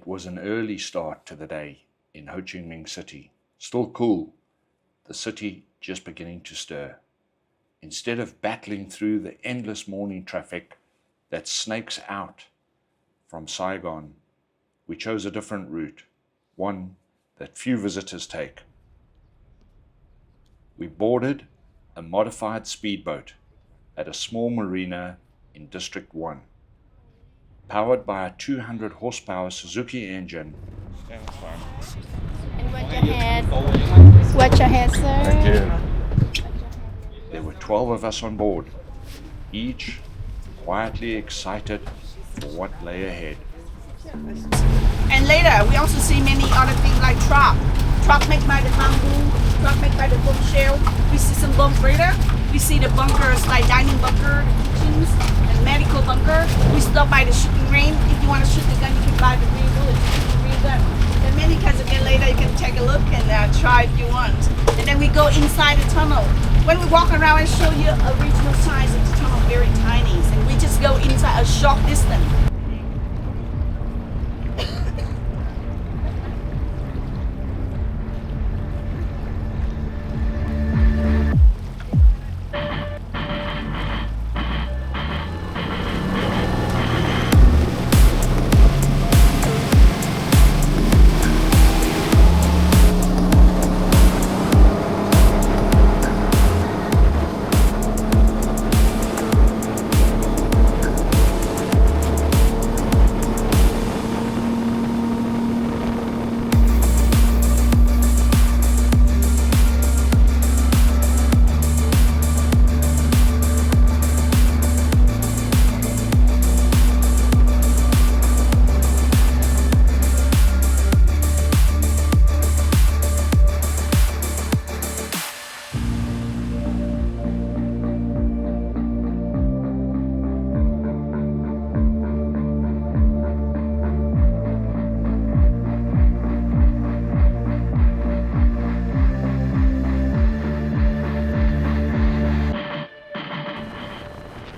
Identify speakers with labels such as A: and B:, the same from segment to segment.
A: was an early start to the day in Ho Chi Minh City. Still cool, the city just beginning to stir. Instead of battling through the endless morning traffic that snakes out from Saigon, we chose a different route, one that few visitors take. We boarded a modified speedboat at a small marina in District 1. Powered by a 200 horsepower Suzuki engine.
B: And watch your head, sir.
A: Thank you. There were 12 of us on board, each quietly excited for what lay ahead.
C: And later, we also see many other things like truck made by the bamboo, truck made by the bombshell. We see some bunk later. We see the bunkers like dining bunker, kitchens, and medical bunker. We stop by the shooting range. If you want to shoot the gun, you can buy the green bullet, green gun. There are many kinds of gun later. You can take a look and try if you want. And then we go inside the tunnel. When we walk around and show you a regional size of the tunnel, very tiny, and we just go inside a short distance.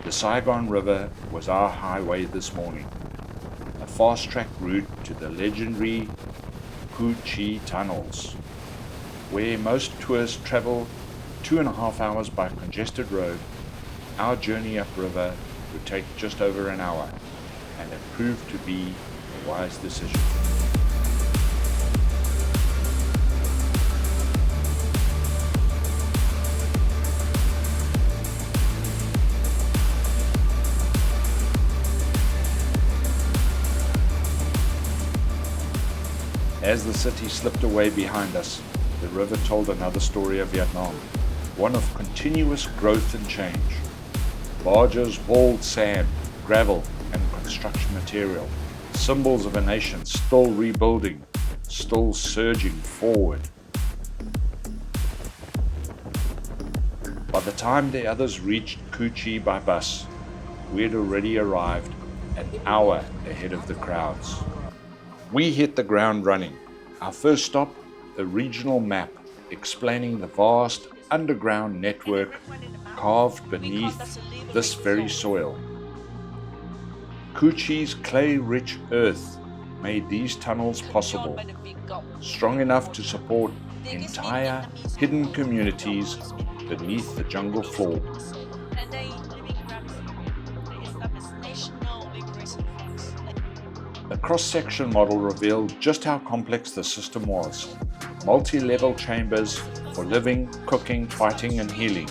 A: The Saigon River was our highway this morning, a fast-track route to the legendary Chi tunnels, where most tours travel 2.5 hours by congested road. Our journey upriver would take just over an hour, and it proved to be a wise decision. As the city slipped away behind us, the river told another story of Vietnam, one of continuous growth and change. Barges hauled sand, gravel, and construction material, symbols of a nation still rebuilding, still surging forward. By the time the others reached Chi by bus, we had already arrived an hour ahead of the crowds. We hit the ground running. Our first stop, the regional map explaining the vast underground network carved beneath this very soil. Chi's clay-rich earth made these tunnels possible, strong enough to support entire hidden communities beneath the jungle floor. The cross-section model revealed just how complex the system was. Multi-level chambers for living, cooking, fighting, and healing.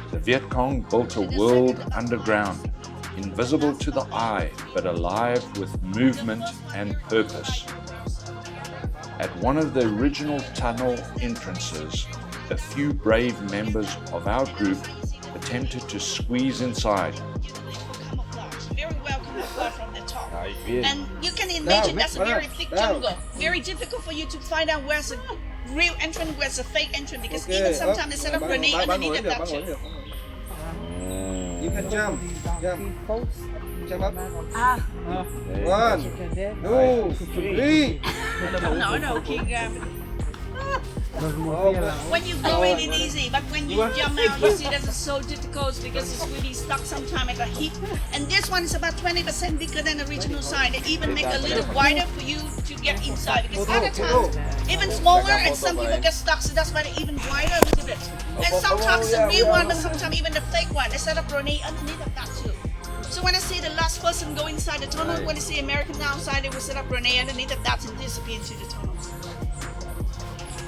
A: The Viet Cong built a world underground, invisible to the eye, but alive with movement and purpose. At one of the original tunnel entrances, a few brave members of our group attempted to squeeze inside.
C: Very well camouflaged from the top. And you can imagine that's a very thick jungle. Very difficult for you to find out where's a real entrance, where's a fake entrance, because even sometimes they set up grenade underneath the duction.
D: You can jump. Jump up. 1, 2, 3.
C: No, keep When you go in, it's easy, but when you jump out, you see that it's so difficult because it's really stuck sometimes at the hip. And this one is about 20% bigger than the original side. They even make a little wider for you to get inside because other times even smaller and some people get stuck, so that's why they even wider a little bit. And sometimes the real one, but sometimes even the fake one, they set up grenade underneath of that too. So when I see the last person go inside the tunnel, when I see Americans outside, they will set up grenade underneath of that and disappear into the tunnel.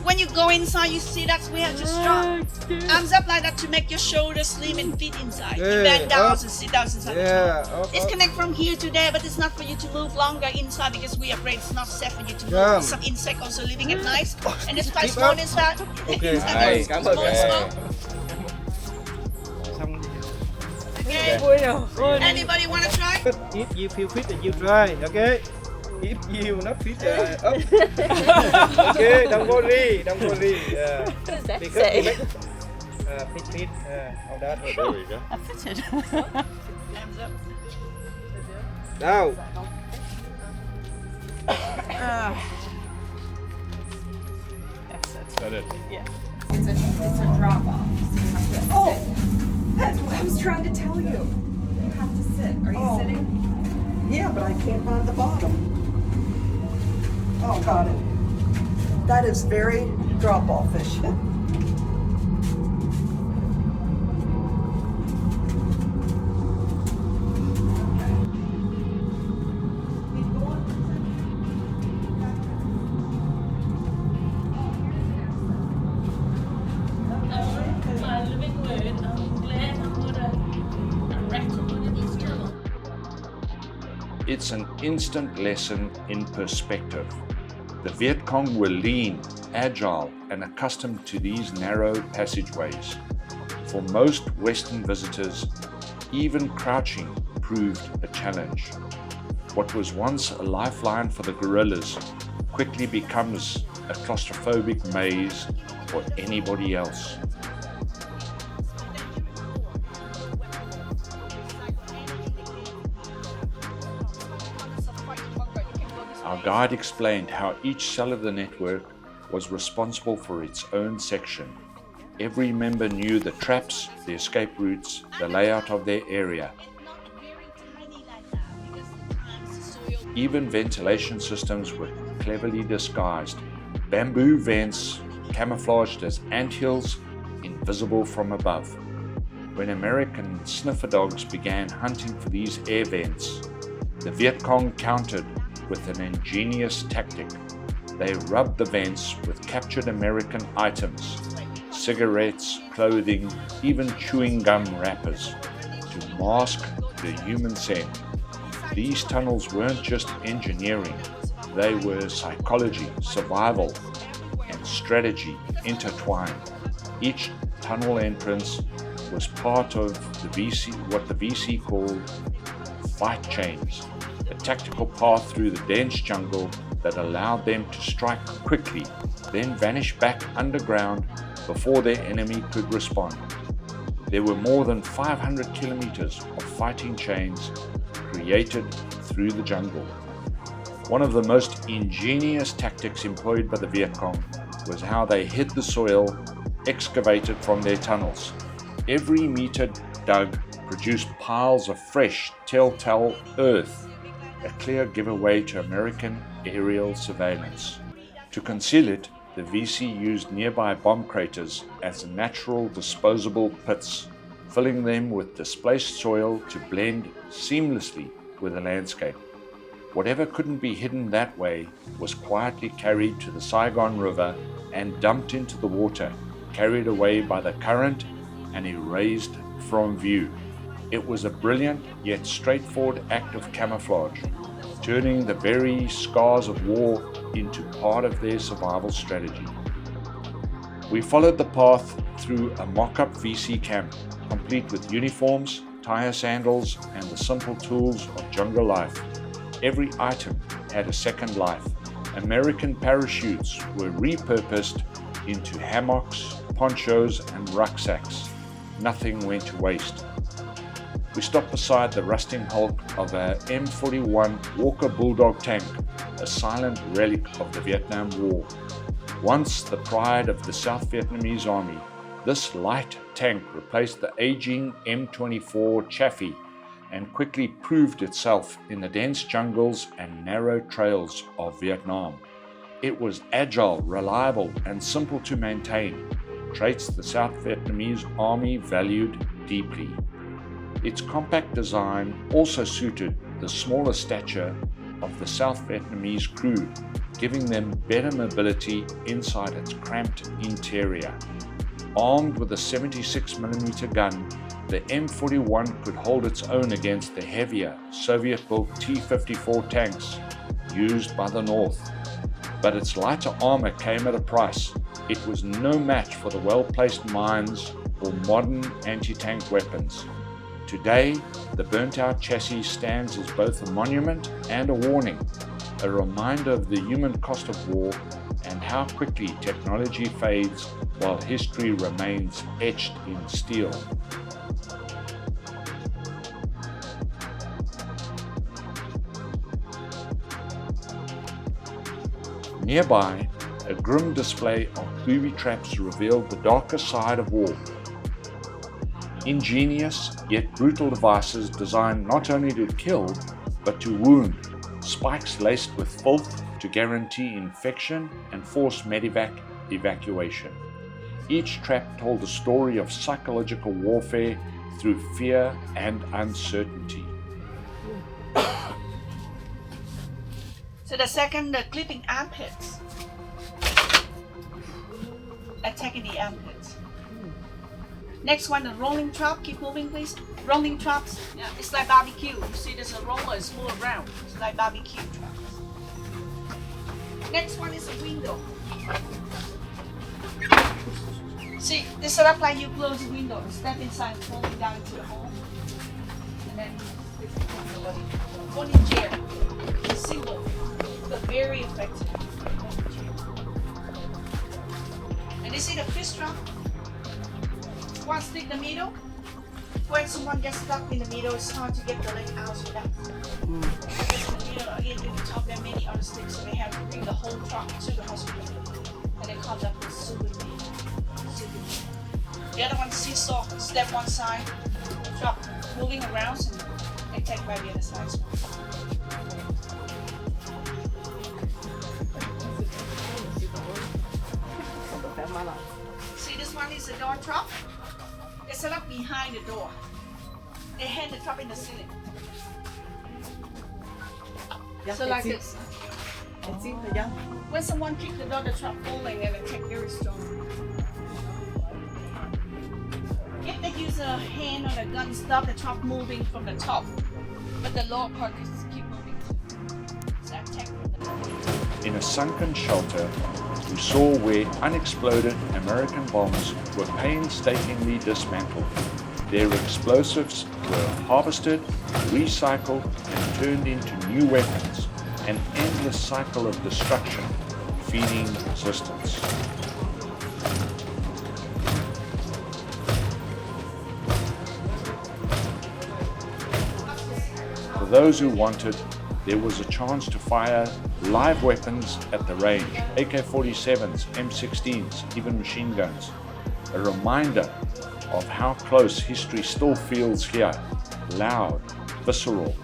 C: When you go inside, you see that we have to strong arms up like that to make your shoulders slim and fit inside. You bend down and sit down inside the tunnel. It's connect from here to there, but it's not for you to move longer inside because we are afraid it's not safe for you to move. There's some insect also living at night, and it's quite small inside.
D: Okay.
C: Okay. Anybody want to try?
D: If you feel fit, then you try. Okay. If you not fit, up. Okay, don't worry. Yeah.
B: What does that
D: Because
B: say?
D: you make fit. All that.
A: There we go.
B: I fitted.
C: Hands up.
D: Now.
A: Is that it?
E: It's a drop off. Oh, that's what I was trying to tell you. You have to sit. Are you sitting? Yeah, but I can't find the bottom. Oh, got it. That is very drop off-ish.
C: My living word, I'm glad I'm gonna record one of these tunnels.
A: It's an instant lesson in perspective. The Viet Cong were lean, agile, and accustomed to these narrow passageways. For most Western visitors, even crouching proved a challenge. What was once a lifeline for the guerrillas quickly becomes a claustrophobic maze for anybody else. Our guide explained how each cell of the network was responsible for its own section. Every member knew the traps, the escape routes, the layout of their area. Even ventilation systems were cleverly disguised. Bamboo vents camouflaged as anthills, invisible from above. When American sniffer dogs began hunting for these air vents, the Viet Cong countered with an ingenious tactic. They rubbed the vents with captured American items, cigarettes, clothing, even chewing gum wrappers, to mask the human scent. These tunnels weren't just engineering, they were psychology, survival, and strategy intertwined. Each tunnel entrance was part of what the VC called fight chains, a tactical path through the dense jungle that allowed them to strike quickly, then vanish back underground before their enemy could respond. There were more than 500 kilometers of fighting chains created through the jungle. One of the most ingenious tactics employed by the Viet Cong was how they hid the soil excavated from their tunnels. Every meter dug produced piles of fresh, telltale earth, a clear giveaway to American aerial surveillance. To conceal it, the VC used nearby bomb craters as natural disposable pits, filling them with displaced soil to blend seamlessly with the landscape. Whatever couldn't be hidden that way was quietly carried to the Saigon River and dumped into the water, carried away by the current and erased from view. It was a brilliant yet straightforward act of camouflage, turning the very scars of war into part of their survival strategy. We followed the path through a mock-up VC camp, complete with uniforms, tire sandals, and the simple tools of jungle life. Every item had a second life. American parachutes were repurposed into hammocks, ponchos, and rucksacks. Nothing went to waste. We stopped beside the rusting hulk of a M41 Walker Bulldog tank, a silent relic of the Vietnam War. Once the pride of the South Vietnamese Army, this light tank replaced the aging M41 Chaffee and quickly proved itself in the dense jungles and narrow trails of Vietnam. It was agile, reliable, and simple to maintain, traits the South Vietnamese Army valued deeply. Its compact design also suited the smaller stature of the South Vietnamese crew, giving them better mobility inside its cramped interior. Armed with a 76mm gun, the M41 could hold its own against the heavier Soviet-built T-54 tanks used by the North. But its lighter armor came at a price. It was no match for the well-placed mines or modern anti-tank weapons. Today, the burnt-out chassis stands as both a monument and a warning, a reminder of the human cost of war and how quickly technology fades while history remains etched in steel. Nearby, a grim display of booby traps revealed the darker side of war. Ingenious yet brutal devices designed not only to kill but to wound, spikes laced with filth to guarantee infection and force medevac evacuation. Each trap told a story of psychological warfare through fear and uncertainty.
C: So the second, the clipping armpits. Attacking the armpits. Next one, the rolling trap. Keep moving, please. Rolling traps. Yeah, it's like barbecue. You see, there's a roller. It's full around. It's like barbecue traps. Next one is a window. See, this set up like you close the window, step inside, falling down into the hole, and then folding chair. Single, but very effective. And you see the fish trap? One stick in the middle. When someone gets stuck in the middle, it's hard to get the leg out of that. Because in the middle, again, in the top, there are many other sticks, so they have to bring the whole truck to the hospital. And they call that the souvenir. The other one, seesaw, step one side, truck moving around, and take by the other side. See, this one is the door truck. They set up behind the door. They hang the truck in the ceiling. So like this. When someone kicks the door, the truck falling and attack very strong. If they use a hand or a gun, stop the truck moving from the top, but the lower part is keep moving. So attack from the top.
A: In a sunken shelter, we saw where unexploded American bombs were painstakingly dismantled. Their explosives were harvested, recycled, and turned into new weapons, an endless cycle of destruction, feeding resistance. For those who wanted, there was a chance to fire live weapons at the range, AK-47s, M16s, even machine guns. A reminder of how close history still feels here, loud, visceral,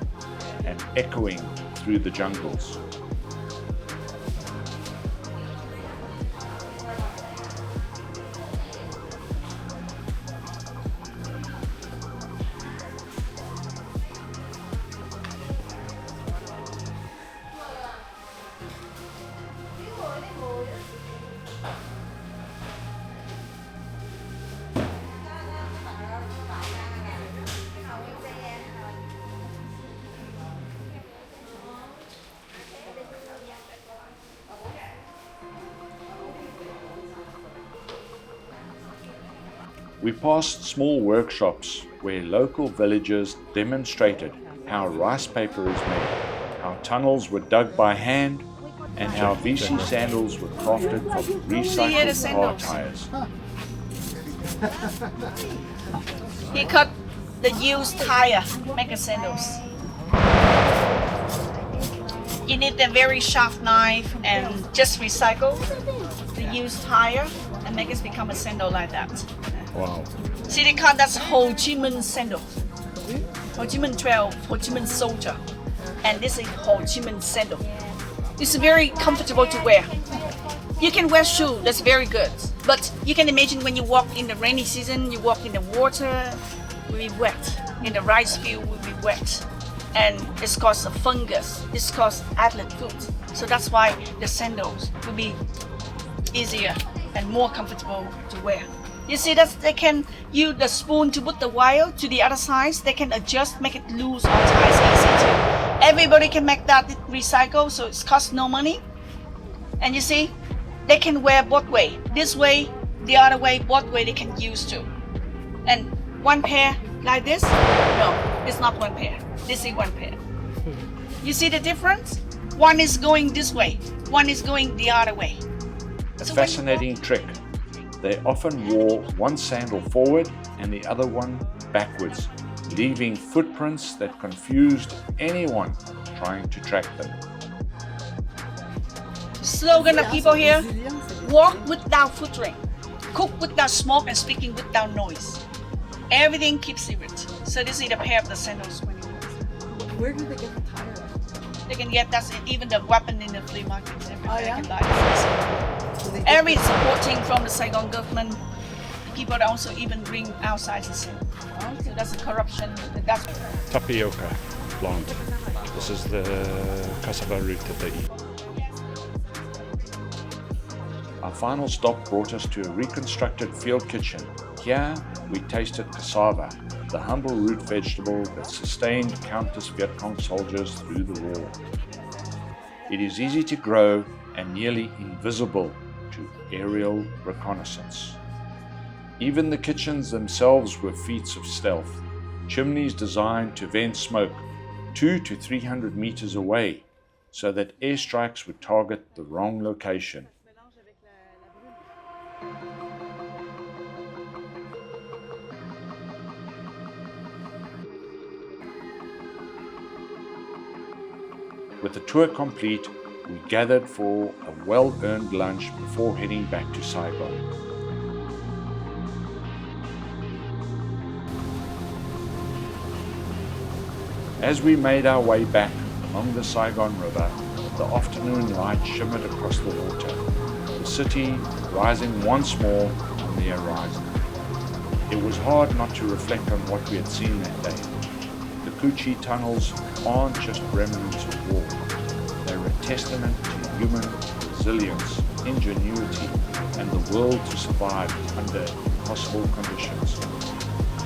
A: and echoing through the jungles. We passed small workshops where local villagers demonstrated how rice paper is made, how tunnels were dug by hand, and how VC sandals were crafted from recycled car tires.
C: He cut the used tire, make a sandals. You need a very sharp knife and just recycle the use tire and make it become a sandal like that.
A: Wow.
C: See, they call that Ho Chi Minh sandal. Ho Chi Minh Trail, Ho Chi Minh Soldier. And this is Ho Chi Minh sandal. It's very comfortable to wear. You can wear shoes, that's very good. But you can imagine when you walk in the rainy season, you walk in the water, will be wet. In the rice field will be wet. And it's caused a fungus, it's caused athlete foot. So that's why the sandals will be easier and more comfortable to wear. You see that they can use the spoon to put the wire to the other side. They can adjust, make it loose or tight, easy too. Everybody can make that recycle, so it costs no money. And you see, they can wear both way. This way, the other way, both way they can use too. And one pair like this? No, it's not one pair. This is one pair. You see the difference? One is going this way, one is going the other way.
A: A fascinating trick. They often wore one sandal forward and the other one backwards, leaving footprints that confused anyone trying to track them.
C: Slogan of people here: walk without footprint, cook without smoke, and speaking without noise. Everything keeps secret. So this is a pair of the sandals.
E: Where do they get the tire?
C: They can get that, even the weapon in the flea markets. Everybody
E: yeah?
C: can buy this. Every supporting from the Saigon government. People also even bring outside the scene. So that's a corruption. That's
F: Tapioca plant. This is the cassava root that they eat.
A: Our final stop brought us to a reconstructed field kitchen. Here we tasted cassava, the humble root vegetable that sustained countless Viet Cong soldiers through the war. It is easy to grow and nearly invisible to aerial reconnaissance. Even the kitchens themselves were feats of stealth, chimneys designed to vent smoke 200 to 300 meters away so that airstrikes would target the wrong location. With the tour complete, we gathered for a well-earned lunch before heading back to Saigon. As we made our way back along the Saigon River, the afternoon light shimmered across the water, the city rising once more on the horizon. It was hard not to reflect on what we had seen that day. The Chi tunnels aren't just remnants of war. They're a testament to human resilience, ingenuity, and the will to survive under impossible conditions.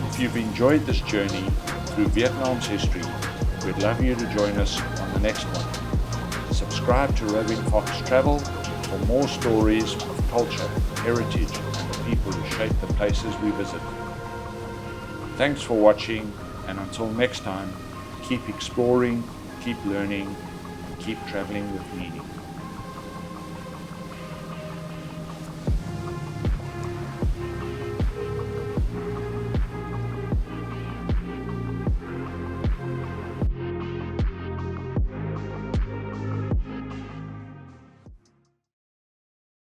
A: If you've enjoyed this journey through Vietnam's history, we'd love you to join us on the next one. Subscribe to Roving Fox Travel for more stories of culture, heritage, and the people who shape the places we visit. Thanks for watching, and until next time, keep exploring, keep learning, and keep traveling with meaning.